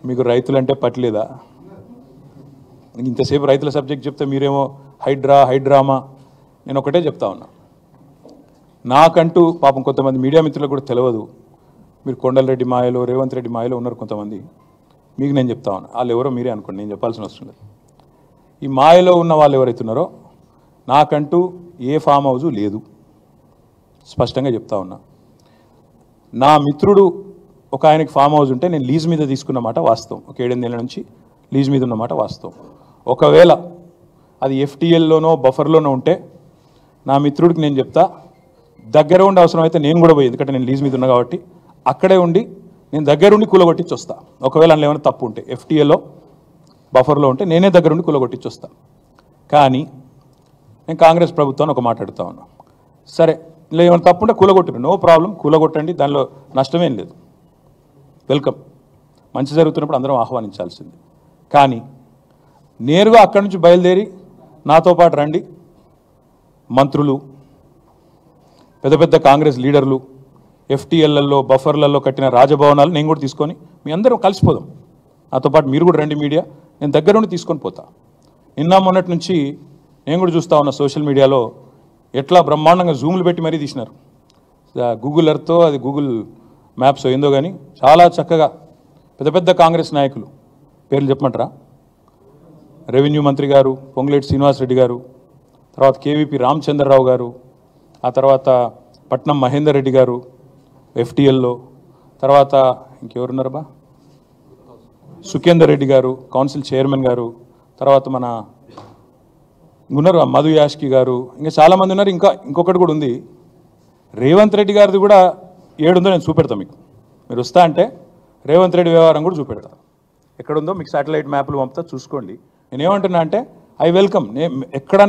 మీకు రైతులంటే పట్టలేదా? ఇంతసేపు రైతుల సబ్జెక్ట్ చెప్తే మీరేమో హైడ్రామా. నేను ఒకటే చెప్తా ఉన్నా, నాకంటూ పాపం కొంతమంది మీడియా మిత్రులకు కూడా తెలియదు, మీరు కొండలరెడ్డి మాయలో రేవంత్ రెడ్డి మాయలో ఉన్నారు కొంతమంది. మీకు నేను చెప్తా ఉన్నా, వాళ్ళు ఎవరో మీరే అనుకోండి, నేను చెప్పాల్సిన అవసరం లేదు. ఈ మాయలో ఉన్న వాళ్ళు ఎవరైతే ఉన్నారో నాకంటూ ఏ ఫామ్ హౌజు లేదు, స్పష్టంగా చెప్తా ఉన్నా. నా మిత్రుడు ఒక ఆయనకి ఫామ్ హౌస్ ఉంటే నేను లీజ్ మీద తీసుకున్న మాట వాస్తవం, ఒక 7-8 నెలల నుంచి లీజ్ మీద ఉన్నమాట వాస్తవం. ఒకవేళ అది ఎఫ్టీఎల్లోనో బఫర్లోనో ఉంటే నా మిత్రుడికి నేను చెప్తా, దగ్గర ఉండి అవసరం అయితే నేను కూడా పోయి, ఎందుకంటే నేను లీజ్ మీద ఉన్నా కాబట్టి అక్కడే ఉండి నేను దగ్గరుండి కూలగొట్టించి వస్తా. ఒకవేళ అందులో ఏమైనా తప్పు ఉంటే ఎఫ్టీఎల్లో బఫర్లో ఉంటే నేనే దగ్గరుండి కూలగొట్టించి వస్తా. కానీ నేను కాంగ్రెస్ ప్రభుత్వాన్ని ఒక మాట అడుగుతా ఉన్నా, సరే ఇలా ఏమైనా తప్పు ఉంటే కూలగొట్టరు, నో ప్రాబ్లం, కూలగొట్టండి, దానిలో నష్టమేం లేదు, వెల్కమ్, మంచి జరుగుతున్నప్పుడు అందరం ఆహ్వానించాల్సింది. కానీ నేరుగా అక్కడి నుంచి బయలుదేరి నాతో పాటు రండి మంత్రులు, పెద్ద పెద్ద కాంగ్రెస్ లీడర్లు, ఎఫ్టీఎల్లలో బఫర్లలో కట్టిన రాజభవనాలు నేను కూడా తీసుకొని మీ అందరం కలిసిపోదాం, నాతో పాటు మీరు కూడా రండి మీడియా, నేను దగ్గర ఉండి తీసుకొని పోతా. నిన్న మొన్నటి నుంచి నేను కూడా చూస్తూ ఉన్నా సోషల్ మీడియాలో ఎట్లా బ్రహ్మాండంగా జూములు పెట్టి మరీ తీసినారు. గూగుల్ ఎర్త్తో అది గూగుల్ మ్యాప్స్ ఏందో కానీ చాలా చక్కగా పెద్ద పెద్ద కాంగ్రెస్ నాయకులు పేర్లు చెప్పమంటారా? రెవెన్యూ మంత్రి గారు పొంగులేటి శ్రీనివాసరెడ్డి గారు, తర్వాత కేవీపీ రామచంద్రరావు గారు, ఆ తర్వాత పట్నం మహేందర్ రెడ్డి గారు ఎఫ్టీఎల్లో, తర్వాత ఇంకెవరున్నారబ్బా, సుఖేందర్ రెడ్డి గారు కౌన్సిల్ చైర్మన్ గారు, తర్వాత మన ఉన్నారు మధు యాష్కి గారు, ఇంకా చాలామంది ఉన్నారు. ఇంకొకటి కూడా ఉంది, రేవంత్ రెడ్డి గారిది కూడా ఏడుందో నేను చూపెడతాను మీకు, మీరు వస్తా అంటే రేవంత్ రెడ్డి వ్యవహారం కూడా చూపెడతా, ఎక్కడుందో మీకు శాటిలైట్ మ్యాప్లు పంపుతా చూసుకోండి. నేనేమంటున్నా అంటే ఐ వెల్కమ్, ఎక్కడ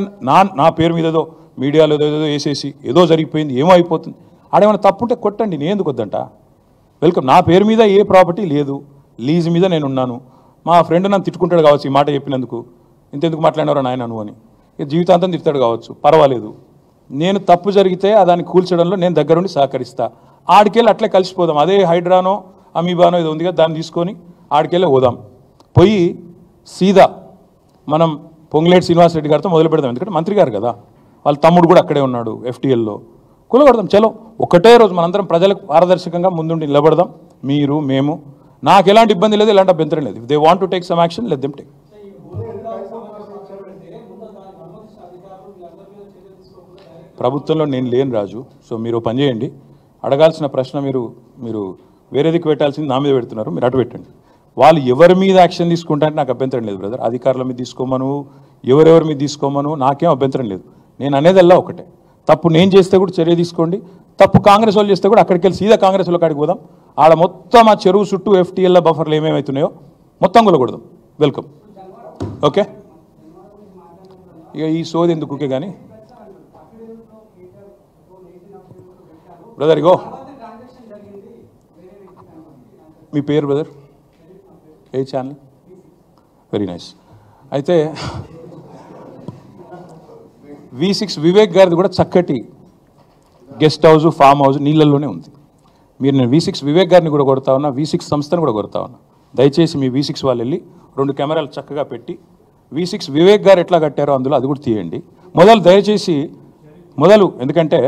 నా పేరు మీద ఏదో మీడియాలో ఏదో వేసేసి ఏదో జరిగిపోయింది ఏమో అయిపోతుంది, ఆడేమైనా తప్పుంటే కొట్టండి, నేను ఎందుకు వద్దంట, వెల్కమ్. నా పేరు మీద ఏ ప్రాపర్టీ లేదు, లీజ్ మీద నేను ఉన్నాను. మా ఫ్రెండ్ నన్ను తిట్టుకుంటాడు కావచ్చు ఈ మాట చెప్పినందుకు, ఇంతెందుకు మాట్లాడినారో నాయన నువ్వు అని, జీవితాంతం తిడతాడు కావచ్చు, పర్వాలేదు. నేను తప్పు జరిగితే దాన్ని కూల్చడంలో నేను దగ్గరుండి సహకరిస్తా. ఆడికెళ్ళి అట్లే కలిసిపోదాం, అదే హైడ్రానో అమీబానో ఏదో ఉంది కదా దాన్ని తీసుకొని ఆడికెళ్ళి పోదాం, పోయి సీదా మనం పొంగులేటి శ్రీనివాసరెడ్డి గారితో మొదలు పెడదాం. ఎందుకంటే మంత్రి గారు కదా, వాళ్ళ తమ్ముడు కూడా అక్కడే ఉన్నాడు ఎఫ్టీఎల్లో, కూలగొడదాం. చలో ఒకటే రోజు మనందరం ప్రజలకు పారదర్శకంగా ముందుండి నిలబడదాం, మీరు మేము. నాకు ఎలాంటి ఇబ్బంది లేదు, ఎలాంటి అభ్యంతరం లేదు. If they want to take some action let them take. ప్రభుత్వంలో నేను లేను రాజు, సో మీరు పని చేయండి, అడగాల్సిన ప్రశ్న మీరు వేరేదికి పెట్టాల్సింది నా మీద పెడుతున్నారు, మీరు అటు పెట్టండి. వాళ్ళు ఎవరి మీద యాక్షన్ తీసుకుంటారంటే నాకు అభ్యంతరం లేదు బ్రదర్, అధికారుల మీద తీసుకోమను, ఎవరెవరి మీద తీసుకోమను, నాకేం అభ్యంతరం లేదు. నేను అనేదల్లా ఒకటే, తప్పు నేను చేస్తే కూడా చర్య తీసుకోండి, తప్పు కాంగ్రెస్ వాళ్ళు చేస్తే కూడా అక్కడికి వెళ్ళి సీదా కాంగ్రెస్ వాళ్ళకి అడిగి పోదాం. ఆడ మొత్తం ఆ చెరువు చుట్టూ ఎఫ్టీఎల్ బఫర్లు ఏమేమవుతున్నాయో మొత్తం కూలగొడదాం, వెల్కమ్. ఓకే, ఇక ఈ సోది ఎందుకు కానీ బ్రదర్, ఇగో మీ పేరు బ్రదర్, ఏ ఛానల్? Very nice. అయితే V6 వివేక్ గారిది కూడా చక్కటి గెస్ట్ హౌస్ ఫామ్ హౌస్ నీళ్ళల్లోనే ఉంది. నేను V6 వివేక్ గారిని కూడా కొడతా ఉన్నా, V6 సంస్థను కూడా కొడతా ఉన్నా. దయచేసి మీ V6 వాళ్ళు వెళ్ళి 2 కెమెరాలు చక్కగా పెట్టి V6 వివేక్ గారు ఎట్లా కట్టారో అందులో అది కూడా తీయండి. దయచేసి ఎందుకంటే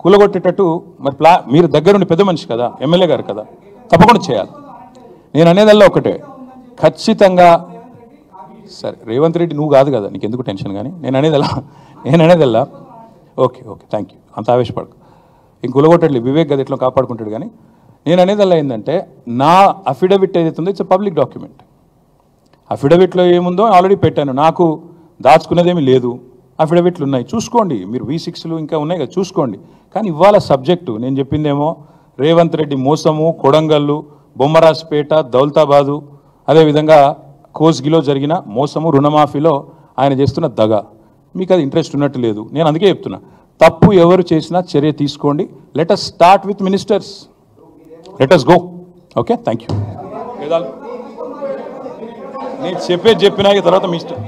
కూలగొట్టేటట్టు మరి మీరు దగ్గరుండి పెద్ద మనిషి కదా, ఎమ్మెల్యే గారు కదా, తప్పకుండా చేయాలి. నేను అనేదల్లా ఒకటే, ఖచ్చితంగా. సరే రేవంత్ రెడ్డి నువ్వు కాదు కదా, నీకు ఎందుకు టెన్షన్, కానీ నేను అనేదల్లా ఓకే థ్యాంక్ యూ, అంత ఆవేశపడకు. ఇంక కూలగొట్టట్లేదు, వివేక్ గది ఎట్లా కాపాడుకుంటాడు. కానీ నేను అనేదల్లా ఏంటంటే, నా అఫిడవిట్ ఏదైతే ఉందో ఇట్స్ పబ్లిక్ డాక్యుమెంట్. అఫిడవిట్లో ఏముందో ఆల్రెడీ పెట్టాను, నాకు దాచుకునేదేమీ లేదు, అఫిడవిట్లు ఉన్నాయి, చూసుకోండి. మీరు V6లు ఇంకా ఉన్నాయి కదా, చూసుకోండి. కానీ ఇవాళ సబ్జెక్టు నేను చెప్పిందేమో రేవంత్ రెడ్డి మోసము, కొడంగల్లు, బొమ్మరాజ్పేట, దౌలతాబాదు, అదేవిధంగా కోస్గిలో జరిగిన మోసము, రుణమాఫీలో ఆయన చేస్తున్న దగ. మీకు అది ఇంట్రెస్ట్ ఉన్నట్టు లేదు. నేను అందుకే చెప్తున్నా, తప్పు ఎవరు చేసినా చర్య తీసుకోండి. Let us start with ministers, let us go. Okay, thank you. నేను చెప్పినా తర్వాత మీ ఇష్టం.